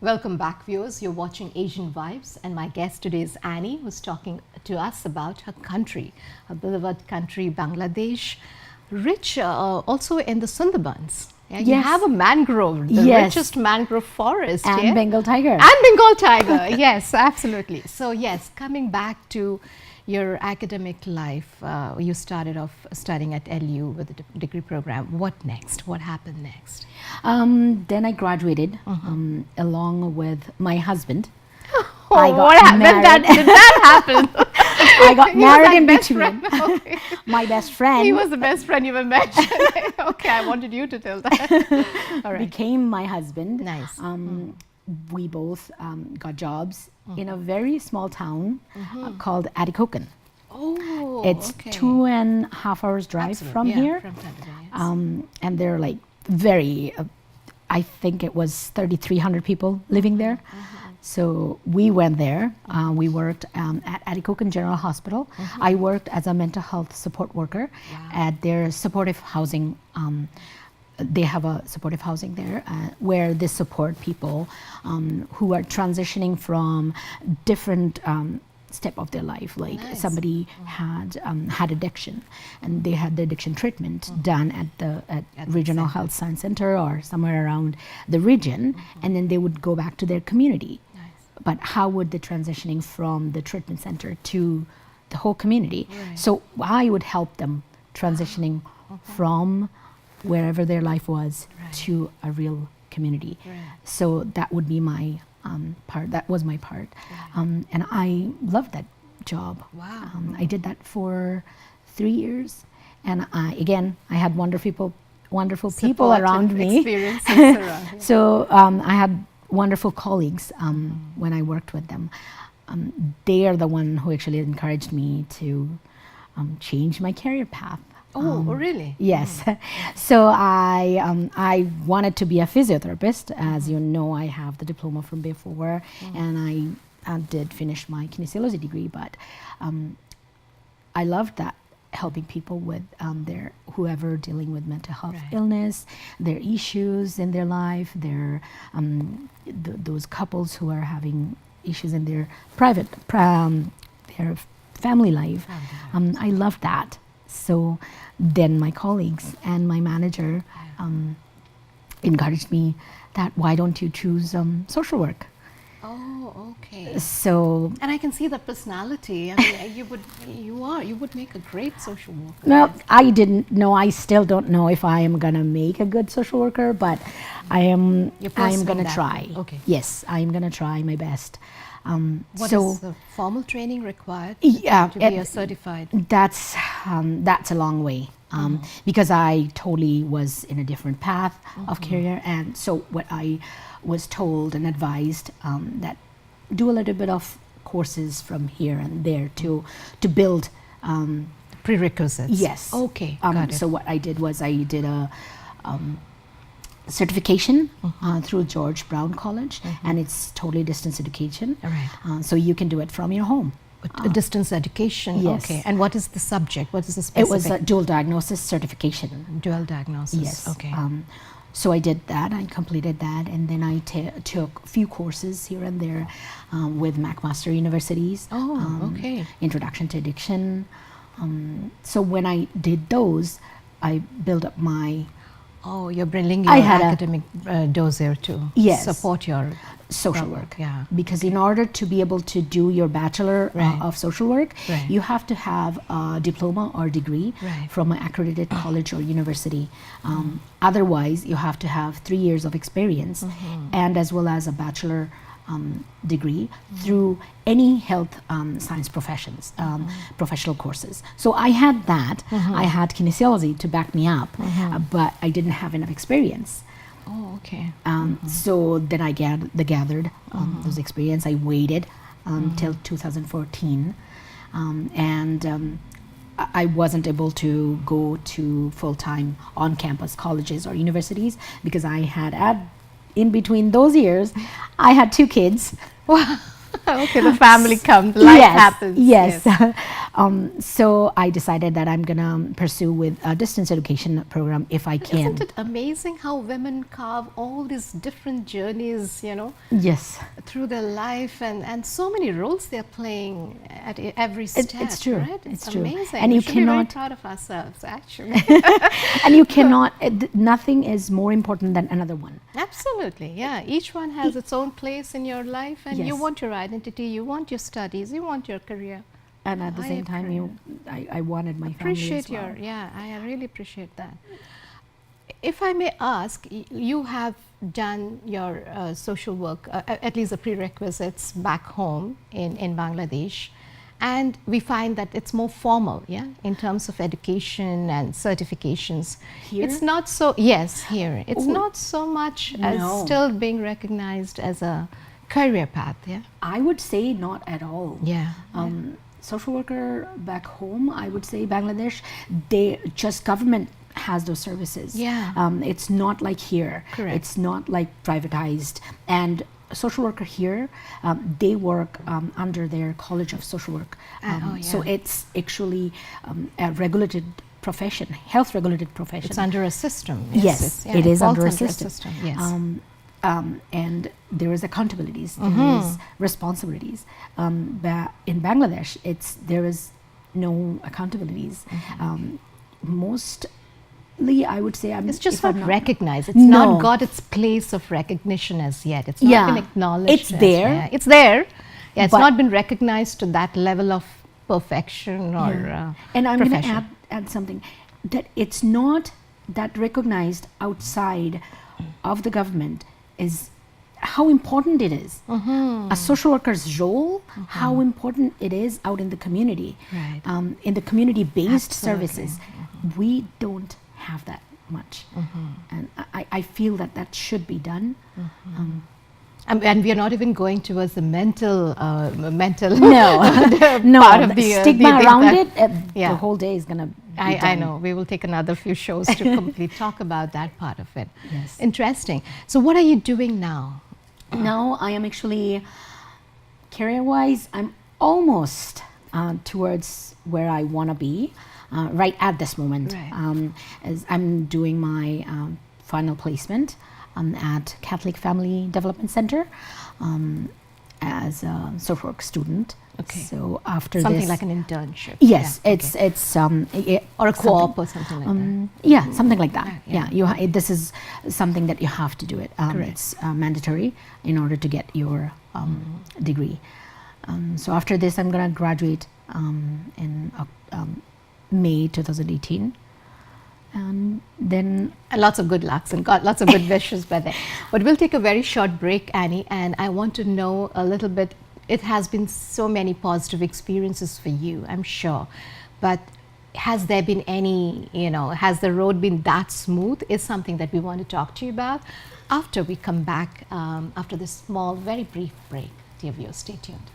Welcome back, viewers. You're watching Asian Vibes, and my guest today is Annie, who's talking to us about her country, her beloved country, Bangladesh, rich also in the Sundarbans. Yeah, you Yes. have a mangrove, the Yes. richest mangrove forest. And yeah? Bengal tiger. And Bengal tiger, yes, absolutely. So yes, coming back to your academic life, you started off studying at LU with a degree program. What next? What happened next? Then I graduated along with my husband. Oh, I got what happened? married. Did that happen? I got He was married like in best between. friend. Okay. My best friend He was the best friend you ever met. Okay, I wanted you to tell that. All right. became my husband. Nice. We both got jobs in a very small town called Atikokan. Oh, It's okay. 2.5 hours drive Absolutely, from yeah, here. From Tanzania, yes. And they're like very, I think it was 3,300 people living there. So we went there. We worked at Atikokan General Hospital. I worked as a mental health support worker at their supportive housing. They have a supportive housing there where they support people who are transitioning from different step of their life. Like Nice. somebody had addiction, and they had the addiction treatment done at the At the Regional center. Health Science Center or somewhere around the region, and then they would go back to their community. Nice. But how would the transitioning from the treatment center to the whole community? Right. So I would help them transitioning from wherever their life was Right. to a real community. Right. So that would be my part. That was my part, and I loved that job. Wow. I did that for 3 years, and I had wonderful people Support around and me. experiences around, yeah. So I had wonderful colleagues when I worked with them. They are the one who actually encouraged me to change my career path. Oh, really? Yes. So I wanted to be a physiotherapist. As you know, I have the diploma from before, and I did finish my kinesiology degree. But I loved that, helping people with their whoever dealing with mental health Right. illness, their issues in their life, their those couples who are having issues in their their family life. I loved that. So then my colleagues and my manager encouraged me that why don't you choose social work? Oh, okay. So And I can see the personality. I mean, you would make a great social worker. well, I didn't know. I still don't know if I am gonna make a good social worker, but I am. You're I am pursuing gonna that try. way. Okay. Yes, I am gonna try my best. What so is the formal training required Yeah, to be a certified? that's a long way because I totally was in a different path of career, and so what I was told and advised that do a little bit of courses from here and there to build. Prerequisites. Yes. Okay. Got it. So what I did was I did a certification through George Brown College, and it's totally distance education. All right. So you can do it from your home. A distance education. Yes. Okay. And what is the subject? What is the It specific? was a dual diagnosis certification. dual diagnosis. Yes. Okay. So I did that. I completed that, and then I took a few courses here and there with McMaster universities. Oh, okay. Introduction to Addiction. So when I did those, I built up my Oh, you're bringing your I had a- academic dossier to Yes. support your social program. work. Yeah. Because in order to be able to do your bachelor Right. of social work, Right. you have to have a diploma or degree Right. from an accredited college or university. Otherwise, you have to have 3 years of experience and as well as a bachelor degree through any health science professions, professional courses. So I had that. I had kinesiology to back me up, but I didn't have enough experience. Oh, okay. So then I gathered those experience. I waited till 2014, and I wasn't able to go to full-time on-campus colleges or universities because I had in between those years, I had 2 kids. Wow. Okay, the family comes, life yes, happens. Yes. So I decided that I'm gonna pursue with a distance education program if I can. Isn't it amazing how women carve all these different journeys, Yes. through their life, and so many roles they're playing at every step. It's true. Right? It's It's true. amazing. And We you should be very cannot. proud of ourselves, actually. And you cannot. Nothing is more important than another one. Absolutely, yeah. Each one has its own place in your life, and you Yes. want your identity, you want your studies, you want your career. And at the I same time, agree. I wanted my family Appreciate as well. your, yeah, I really appreciate that. If I may ask, you have done your social work, at least the prerequisites back home in Bangladesh, and we find that it's more formal, yeah, in terms of education and certifications. Here? It's not so, yes, here. It's Oh, not so much no. as still being recognized as a career path, yeah? I would say not at all. Yeah. Social worker back home, I would say Bangladesh, they just government has those services. Yeah. It's not like here. Correct. It's not like privatized. And a social worker here, they work under their College of Social Work. So yeah. it's actually a regulated profession, health regulated profession. It's under a system. Yes, yeah, it is falls under a system. Yes. And there is accountabilities, there is responsibilities. In Bangladesh, there is no accountabilities. Mostly, I would say, It's just if I'm not recognized. It's No. not got its place of recognition as yet. It's not Yeah. been acknowledged. It's as there. yet. It's there. Yeah, it's But- not been recognized to that level of perfection or And I'm going to profession. add something, that it's not that recognized outside of the government is how important it is. A social worker's role, how important it is out in the community. Right. In the community-based Absolutely. services, we don't have that much. And I feel that should be done. And we are not even going towards the mental No, no, part of the stigma thing around that- it, Yeah. the whole day is going to I know. We will take another few shows to complete talk about that part of it. Yes. Interesting. So what are you doing now? Now I am actually, career-wise, I'm almost towards where I want to be right at this moment. Right. As I'm doing my final placement at Catholic Family Development Center as a social work student. Okay. So after Something this, like an internship. yes, Yeah, it's or a something- co-op or something like that. Yeah, something like that. Yeah. Yeah, this is something that you have to do it. Correct. It's mandatory in order to get your degree. So after this, I'm gonna graduate in May 2018, and then And lots of good lucks and lots of good wishes by then. But we'll take a very short break, Annie, and I want to know a little bit. It has been so many positive experiences for you, I'm sure. But has there been any, has the road been that smooth? Is something that we want to talk to you about after we come back after this small, very brief break. Dear viewers, stay tuned.